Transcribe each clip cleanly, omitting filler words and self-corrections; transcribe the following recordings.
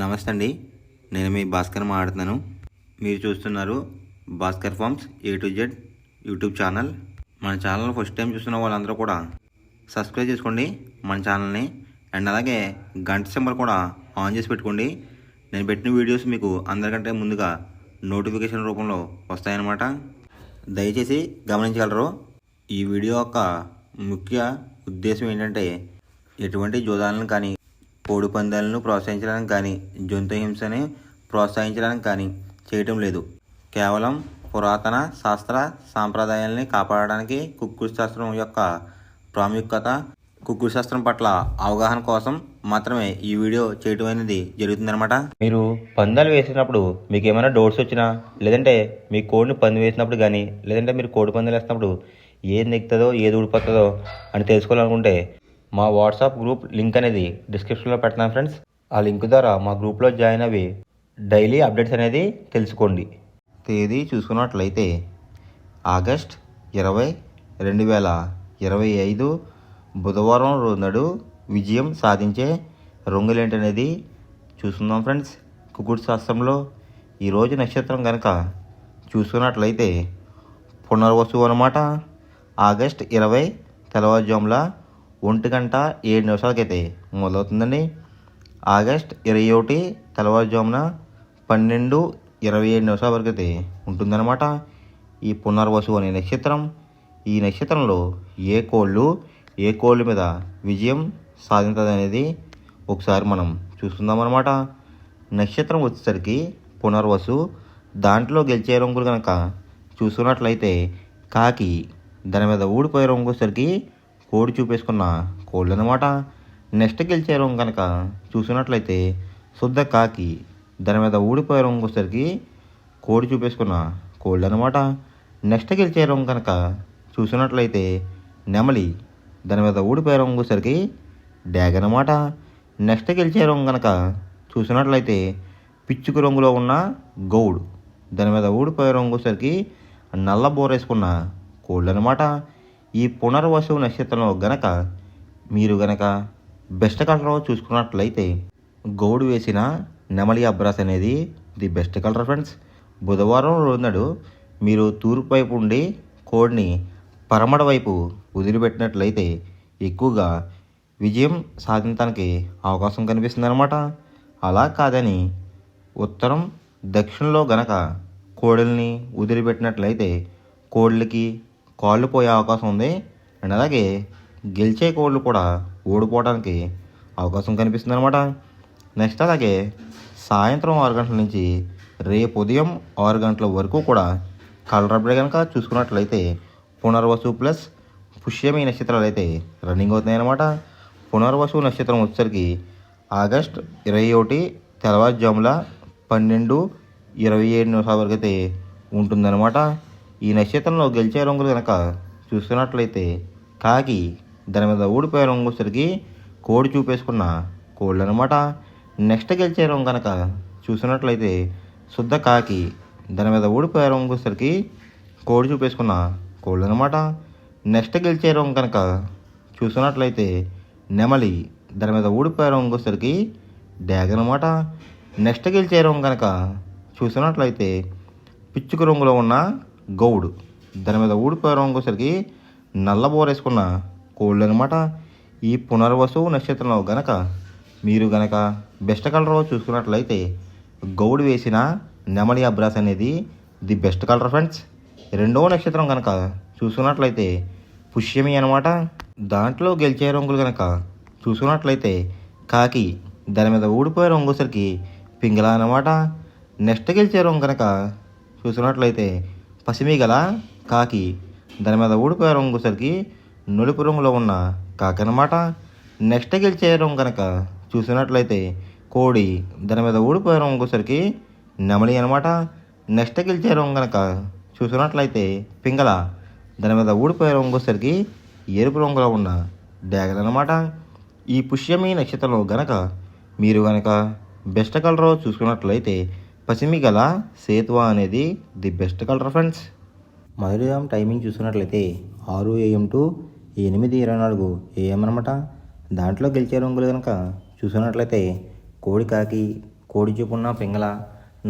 నమస్తే అండి. నేను మీ భాస్కర్ మాట్లాడుతున్నాను. మీరు చూస్తున్నారు Bhaskar farms A to Z YouTube channel. మన ఛానల్ ఫస్ట్ టైం చూస్తున్న వాళ్ళందరూ కూడా సబ్స్క్రైబ్ చేసుకోండి మన ఛానల్ని. అండ్ అలాగే గంట సింబల్ కూడా ఆన్ చేసి పెట్టుకోండి. నేను పెట్టిన వీడియోస్ మీకు అందరికంటే ముందుగా నోటిఫికేషన్ రూపంలో వస్తాయన్నమాట. దయచేసి గమనించగలరు. ఈ వీడియో యొక్క ముఖ్య ఉద్దేశం ఏంటంటే ఎటువంటి జోదాలను కానీ కోడి పందాలను ప్రోత్సహించడానికి కానీ జంతు హింసని ప్రోత్సహించడానికి కానీ చేయటం లేదు. కేవలం పురాతన శాస్త్ర సాంప్రదాయాల్ని కాపాడడానికి కుక్కుడు శాస్త్రం యొక్క ప్రాముఖ్యత, కుక్కుడు శాస్త్రం పట్ల అవగాహన కోసం మాత్రమే ఈ వీడియో చేయటం అనేది జరుగుతుందన్నమాట. మీరు పందాలు వేసినప్పుడు మీకు ఏమైనా డౌట్స్ వచ్చినా, లేదంటే మీ కోడిని పంది వేసినప్పుడు కానీ, లేదంటే మీరు కోడి పందాలు వేసినప్పుడు ఏది నెక్కుతుందో ఏది ఊడిపోతుందో అని తెలుసుకోవాలనుకుంటే మా వాట్సాప్ గ్రూప్ లింక్ అనేది డిస్క్రిప్షన్లో పెడతాను ఫ్రెండ్స్. ఆ లింక్ ద్వారా మా గ్రూప్లో జాయిన్ అవి డైలీ అప్డేట్స్ అనేది తెలుసుకోండి. తేదీ చూసుకున్నట్లయితే ఆగస్ట్ 20, 2025 బుధవారం రోజు విజయం సాధించే రంగులేంటనేది చూసుకుందాం ఫ్రెండ్స్. కుక్కుడు శాస్త్రంలో ఈరోజు నక్షత్రం కనుక చూసుకున్నట్లయితే పునర్వసు అన్నమాట. ఆగస్ట్ 20 తెల్లవారుజాముల 1:07 మొదలవుతుందండి. ఆగస్ట్ 21 తెల్లవారుజామున 12:27 వరకు అయితే ఉంటుందన్నమాట ఈ పునర్వసు అనే నక్షత్రం. ఈ నక్షత్రంలో ఏ కోళ్ళు మీద విజయం సాధించదు అనేది ఒకసారి మనం చూస్తుందాం అన్నమాట. నక్షత్రం వచ్చేసరికి పునర్వసు. దాంట్లో గెలిచే రంగులు కనుక చూసుకున్నట్లయితే కాకి, దాని మీద ఊడిపోయే రంగు వచ్చేసరికి కోడి చూపేసుకున్న కోళ్ళు అనమాట. నెక్స్ట్ గెలిచే రంగు కనుక చూసినట్లయితే శుద్ధ కాకి, దాని మీద ఊడిపోయే రంగు వచ్చేసరికి కోడి చూపేసుకున్న కోళ్ళు అనమాట. నెక్స్ట్ గెలిచే రంగు కనుక చూసినట్లయితే నెమలి, దాని మీద ఊడిపోయే రంగు వచ్చేసరికి డ్యాగ్ అనమాట. నెక్స్ట్ గెలిచే రంగు కనుక చూసినట్లయితే పిచ్చుకు రంగులో ఉన్న గౌడ్, దాని మీద ఊడిపోయే రంగు వచ్చేసరికి నల్ల బోరేసుకున్న కోళ్ళు అనమాట. ఈ పునర్వసు నక్షత్రంలో గనక మీరు బెస్ట్ కలర్ చూసుకున్నట్లయితే గౌడు వేసిన నెమలి అబ్రాస్ అనేది ది బెస్ట్ కలర్ ఫ్రెండ్స్. బుధవారం రోజునాడు మీరు తూర్పు వైపు ఉండి కోడిని పరమడ వైపు వదిలిపెట్టినట్లయితే ఎక్కువగా విజయం సాధించడానికి అవకాశం కనిపిస్తుంది అనమాట. అలా కాదని ఉత్తరం దక్షిణంలో గనక కోడల్ని వదిలిపెట్టినట్లయితే కోళ్ళకి కాళ్ళు పోయే అవకాశం ఉంది. అండ్ అలాగే గెలిచే కోళ్ళు కూడా ఓడిపోవడానికి అవకాశం కనిపిస్తుంది అనమాట. నెక్స్ట్ అలాగే సాయంత్రం 6 గంటల నుంచి రేపు ఉదయం 6 గంటల వరకు కూడా కలర్ అప్డేట్ కనుక చూసుకున్నట్లయితే పునర్వసు ప్లస్ పుష్యమి నక్షత్రాలు అయితే రన్నింగ్ అవుతున్నాయి అన్నమాట. పునర్వసు నక్షత్రం వచ్చేసరికి ఆగస్ట్ 21 తెల్లవారుజాముల 12:27 వరకు అయితే ఉంటుందన్నమాట. ఈ నక్షత్రంలో గెలిచే రంగులు కనుక చూసుకున్నట్లయితే కాకి, దాని మీద ఊడిపోయే రంగు వచ్చేసరికి కోడి చూపేసుకున్న కోళ్ళు అనమాట. నెక్స్ట్ గెలిచే రంగు కనుక చూసినట్లయితే శుద్ధ కాకి, దాని మీద ఊడిపోయే రంగు వచ్చేసరికి కోడి చూపేసుకున్న కోళ్ళు అనమాట. నెక్స్ట్ గెలిచే రంగు కనుక చూసినట్లయితే నెమలి, దాని మీద ఊడిపోయే రంగు వచ్చేసరికి డ్యాగ్ అనమాట. నెక్స్ట్ గెలిచే రంగు కనుక చూసినట్లయితే పిచ్చుకు రంగులో ఉన్న గౌడ్, దాని మీద ఊడిపోయే రంగు వచ్చేసరికి నల్ల బోరేసుకున్న కోళ్ళు అనమాట. ఈ పునర్వసు నక్షత్రంలో గనక మీరు బెస్ట్ కలర్ చూసుకున్నట్లయితే గౌడ్ వేసిన నెమలి అబ్రాస్ అనేది ది బెస్ట్ కలర్ ఫ్రెండ్స్. రెండవ నక్షత్రం కనుక చూసుకున్నట్లయితే పుష్యమి అనమాట. దాంట్లో గెలిచే రంగులు కనుక చూసుకున్నట్లయితే కాకి, దాని మీద ఊడిపోయే రంగు వచ్చేసరికి పింగళ అనమాట. నెక్స్ట్ గెలిచే రంగు కనుక చూసుకున్నట్లయితే పసిమి గల కాకి, దాని మీద ఊడిపోయే రంగు వచ్చేసరికి నులుపు రంగులో ఉన్న కాకి అనమాట. నెక్స్ట్ గెలిచే రంగు కనుక చూసినట్లయితే కోడి, దాని మీద ఊడిపోయే రంగు వచ్చేసరికి నెమలి అనమాట. నెక్స్ట్ గెలిచే రంగు కనుక చూసినట్లయితే పింగళ, దాని మీద ఊడిపోయే రంగు వచ్చేసరికి ఎరుపు రంగులో ఉన్న డ్యాగన్ అనమాట. ఈ పుష్యమి నక్షత్రంలో గనక మీరు బెస్ట్ కలర్ చూసుకున్నట్లయితే పసిమి గల సేతువా అనేది ది బెస్ట్ కలర్ ఫ్రెండ్స్. మొదటి టైమింగ్ చూసుకున్నట్లయితే 6 AM to 8:24 AM అనమాట. దాంట్లో గెలిచే రంగులు కనుక చూసుకున్నట్లయితే కోడి, కాకి, కోడి చూపున్న పింగళ,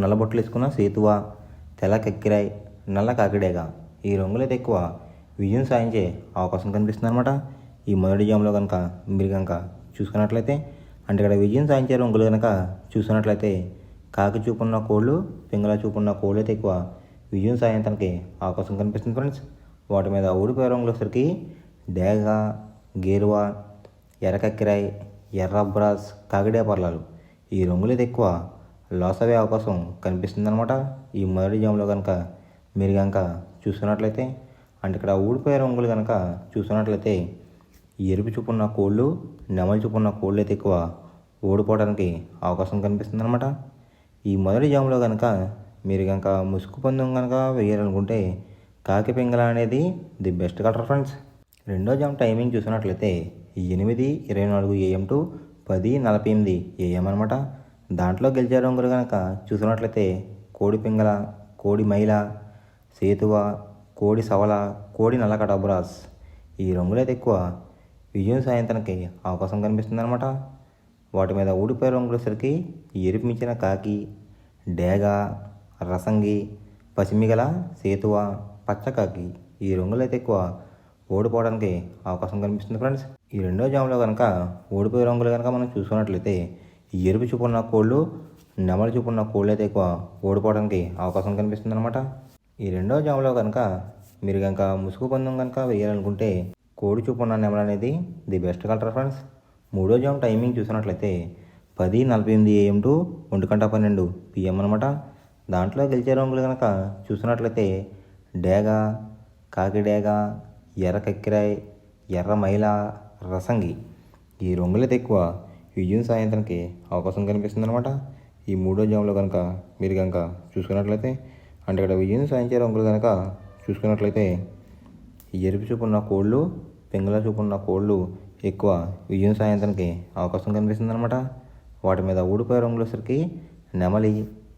నల్లబొట్లు వేసుకున్న సేతువ, తెల్ల కక్కిరాయ్, నల్ల కాకిడేగ ఈ రంగులైతే ఎక్కువ విజయం సాధించే అవకాశం కనిపిస్తుంది అనమాట. ఈ మొదటి జాములో కనుక మీరు కనుక చూసుకున్నట్లయితే అంటే ఇక్కడ విజయం సాధించే రంగులు కనుక చూసుకున్నట్లయితే కాకి చూపున్న కోళ్ళు, పింగళ చూపున్న కోళ్ళు అయితే ఎక్కువ విజయం సాధించడానికి అవకాశం కనిపిస్తుంది ఫ్రెండ్స్. వాటి మీద ఓడిపోయే రంగులు వచ్చేసరికి డేగ, గేరువ, ఎర్రకక్కిరాయ్, ఎర్ర బ్రాస్, కాకిడే పర్లాలు ఈ రంగులు అయితే ఎక్కువ లాస్ అయ్యే అవకాశం కనిపిస్తుంది అనమాట. ఈ మొదటి జాములో కనుక మీరు కనుక చూసుకున్నట్లయితే అంటే ఇక్కడ ఊడిపోయే రంగులు కనుక చూసుకున్నట్లయితే ఎరుపు చూపున్న కోళ్ళు, నెమలి చూపున్న కోళ్ళు అయితే ఎక్కువ ఓడిపోవడానికి అవకాశం కనిపిస్తుంది అనమాట. ఈ మొదటి జాములో కనుక మీరు కనుక ముసుగు పందెం కనుక వేయాలనుకుంటే కాకి పింగళ అనేది ది బెస్ట్ కలర్ ఫ్రెండ్స్. రెండో జామ్ టైమింగ్ చూసినట్లయితే 8:24 AM టు 10:48 AM అనమాట. దాంట్లో గెలిచే రంగులు కనుక చూసినట్లయితే కోడి పింగళ, కోడి మైల, సేతువ, కోడి సవల, కోడి నల్లకడ బ్రాస్ ఈ రంగులైతే ఎక్కువ విజయం సాయంత్రానికి అవకాశం కనిపిస్తుంది అనమాట. వాటి మీద ఊడిపోయే రంగులసరికి ఎరుపు మించిన కాకి, డేగ, రసంగి, పసిమిగల, సేతువ, పచ్చకాకి ఈ రంగులైతే ఎక్కువ ఓడిపోవడానికి అవకాశం కనిపిస్తుంది ఫ్రెండ్స్. ఈ రెండో జాములో కనుక ఓడిపోయే రంగులు కనుక మనం చూసుకున్నట్లయితే ఎరుపు చూపున్న కోళ్ళు, నెమలి చూపున్న కోళ్ళు అయితే ఎక్కువ ఓడిపోవడానికి అవకాశం కనిపిస్తుంది అనమాట. ఈ రెండో జాములో కనుక మీరు కనుక ముసుగు పందెం కనుక వేయాలనుకుంటే కోడి చూపున్న నెమలి అనేది ది బెస్ట్ కలర్ ఫ్రెండ్స్. మూడో జామ్ టైమింగ్ చూసినట్లయితే 10:48 AM టు 1:12 PM అనమాట. దాంట్లో గెలిచే రంగులు కనుక చూసినట్లయితే డేగ, కాకిడేగ, ఎర్ర కక్కిరాయ్, ఎర్ర మైల, రసంగి ఈ రంగులైతే ఎక్కువ విజయం సాయంత్రానికి అవకాశం కనిపిస్తుంది అనమాట. ఈ మూడో జాములో కనుక మీరు కనుక చూసుకున్నట్లయితే అంటే ఇక్కడ విజయం సాధించే రంగులు కనుక చూసుకున్నట్లయితే ఎరుపు చూపున్న కోళ్ళు, పింగళ చూపున్న కోళ్ళు ఎక్కువ విజయం సాయంత్రానికి అవకాశం కనిపిస్తుంది అనమాట. వాటి మీద ఊడిపోయే రంగులు వచ్చరికి నెమలి,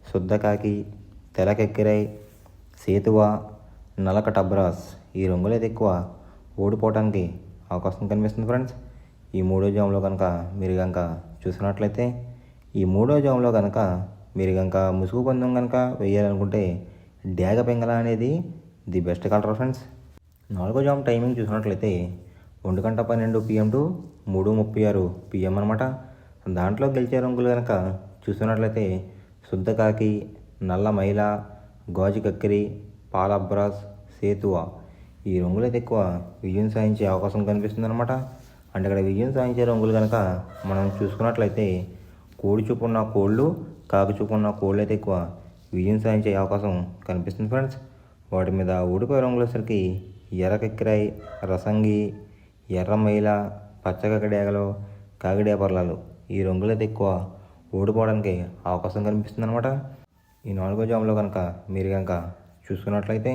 శుద్ధకాకి, తెలకెక్కిరాయ్, సేతువ, నలక టబ్రాస్ ఈ రంగులైతే ఎక్కువ ఓడిపోవడానికి అవకాశం కనిపిస్తుంది ఫ్రెండ్స్. ఈ మూడో జాములో కనుక మీరు కనుక చూసినట్లయితే ఈ మూడో జాములో కనుక మీరు కనుక ముసుగు పందెం కనుక వేయాలనుకుంటే డేగ పింగళ అనేది ది బెస్ట్ కలర్ ఫ్రెండ్స్. నాలుగో జామ్ టైమింగ్ చూసినట్లయితే 1:12 PM టు 3:36 PM అనమాట. దాంట్లో గెలిచే రంగులు కనుక చూసినట్లయితే శుద్ధకాకి, నల్ల మైల, గాజు కక్కిరి, పాలబ్రాస్, సేతువ ఈ రంగులైతే ఎక్కువ విజయం సాధించే అవకాశం కనిపిస్తుంది అనమాట. అంటే ఇక్కడ విజయం సాధించే రంగులు కనుక మనం చూసుకున్నట్లయితే కోడి చూపున్న కోళ్ళు, కాకి చూపున్న కోళ్ళు అయితే ఎక్కువ విజయం సాధించే అవకాశం కనిపిస్తుంది ఫ్రెండ్స్. వాటి మీద ఊడిపోయే రంగులు వచ్చరికి ఎర్ర కక్కిరాయ్, రసంగి, ఎర్ర మైల, పచ్చకక్కడేగలు, కాకిడే పర్లాలు ఈ రంగులైతే ఎక్కువ ఓడిపోవడానికి అవకాశం కనిపిస్తుంది అనమాట. ఈ నాలుగో జాములో కనుక మీరు కనుక చూసుకున్నట్లయితే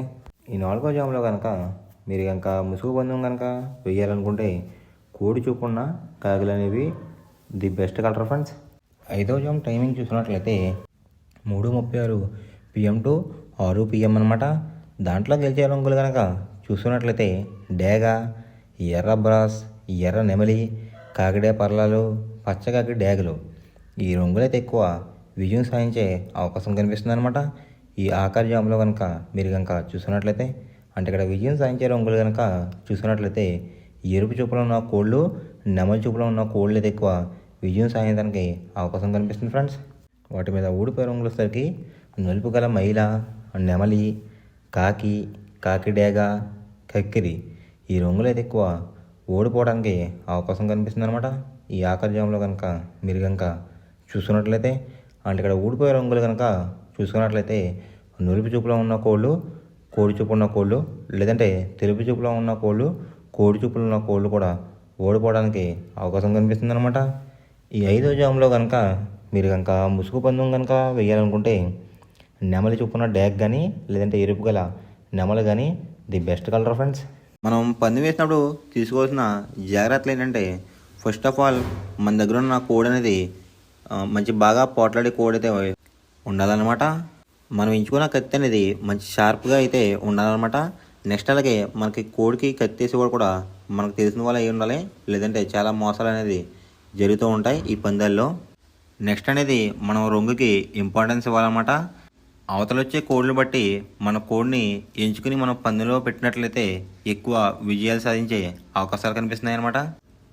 ఈ నాలుగో జాములో కనుక మీరు కనుక ముసుగు పందెం కనుక వేయాలనుకుంటే కోడి చూపున్న కాకులు అనేవి ది బెస్ట్ కలర్ ఫ్రెండ్స్. ఐదో జామ్ టైమింగ్ చూసుకున్నట్లయితే 3:36 PM టు 6 PM అనమాట. దాంట్లో గెలిచే రంగులు కనుక చూసుకున్నట్లయితే డేగ, ఎర్ర బ్రాస్, ఎర్ర నెమలి, కాకిడే పర్లాలు, పచ్చకాకి డేగలు ఈ రంగులైతే ఎక్కువ విజయం సాధించే అవకాశం కనిపిస్తుంది అనమాట. ఈ ఆఖరి జాములో కనుక మీరు కనుక చూసుకున్నట్లయితే అంటే ఇక్కడ విజయం సాధించే రంగులు కనుక చూసుకున్నట్లయితే ఎరుపు చూపులో ఉన్న కోళ్ళు, నెమలి చూపులో ఉన్న కోళ్ళు అయితే ఎక్కువ విజయం సాధించడానికి అవకాశం కనిపిస్తుంది ఫ్రెండ్స్. వాటి మీద ఊడిపోయే రంగులు వచ్చేసరికి నలుపు గల మైల, నెమలి, కాకి, కాకిడేగ, కక్కిరి ఈ రంగులు అయితే ఎక్కువ ఓడిపోవడానికి అవకాశం కనిపిస్తుంది అనమాట. ఈ ఆఖరి జాములో కనుక మీరు కనుక చూసుకున్నట్లయితే అంటే ఇక్కడ ఊడిపోయే రంగులు కనుక చూసుకున్నట్లయితే నులుపు చూపులో ఉన్న కోళ్ళు, కోడి చూపు ఉన్న కోళ్ళు లేదంటే తెలుపు చూపులో ఉన్న కోళ్ళు, కోడి చూపులో ఉన్న కోళ్ళు కూడా ఓడిపోవడానికి అవకాశం కనిపిస్తుంది అనమాట. ఈ ఐదో జాములో కనుక మీరు కనుక ముసుగు పందెం కనుక వేయాలనుకుంటే నెమలి చూపున్న డ్యాగ్ కానీ లేదంటే ఎరుపు గల నెమలి కానీ ది బెస్ట్ కలర్ ఫ్రెండ్స్. మనం పందెం వేసినప్పుడు తీసుకోవాల్సిన జాగ్రత్తలు ఏంటంటే ఫస్ట్ ఆఫ్ ఆల్ మన దగ్గర ఉన్న కోడి అనేది మంచి బాగా పోట్లాడే కోడి అయితే ఉండాలన్నమాట. మనం ఎంచుకున్న కత్తి అనేది మంచి షార్ప్గా అయితే ఉండాలన్నమాట. నెక్స్ట్ అలాగే మనకి కోడికి కత్తి వేసేవాడు కూడా మనకు తెలిసిన వాళ్ళు అయి ఉండాలి, లేదంటే చాలా మోసాలు అనేది జరుగుతూ ఉంటాయి ఈ పందాల్లో. నెక్స్ట్ అనేది మనం రంగుకి ఇంపార్టెన్స్ ఇవ్వాలన్నమాట. అవతల వచ్చే కోడ్లు బట్టి మన కోడ్ని ఎంచుకుని మనం పందెంలో పెట్టినట్లయితే ఎక్కువ విజయాలు సాధించే అవకాశాలు కనిపిస్తున్నాయి అన్నమాట.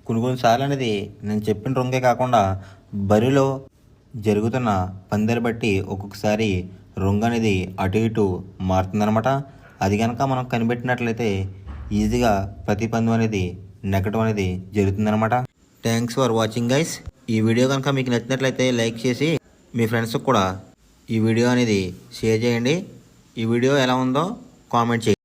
కొన్నిసార్లు అనేది నేను చెప్పిన రంగే కాకుండా బరిలో జరుగుతున్న పందెలు బట్టి ఒక్కొక్కసారి రంగు అనేది అటు ఇటు మారుతుందన్నమాట. అది కనుక మనం కనిపెట్టినట్లయితే ఈజీగా ప్రతి పందెం అనేది నెగ్గడం అనేది జరుగుతుందన్నమాట. Thanks for watching guys. ఈ వీడియో కనుక మీకు నచ్చినట్లయితే లైక్ చేసి మీ ఫ్రెండ్స్కి కూడా ఈ వీడియో అనేది షేర్ చేయండి. ఈ వీడియో ఎలా ఉందో కామెంట్ చేయండి.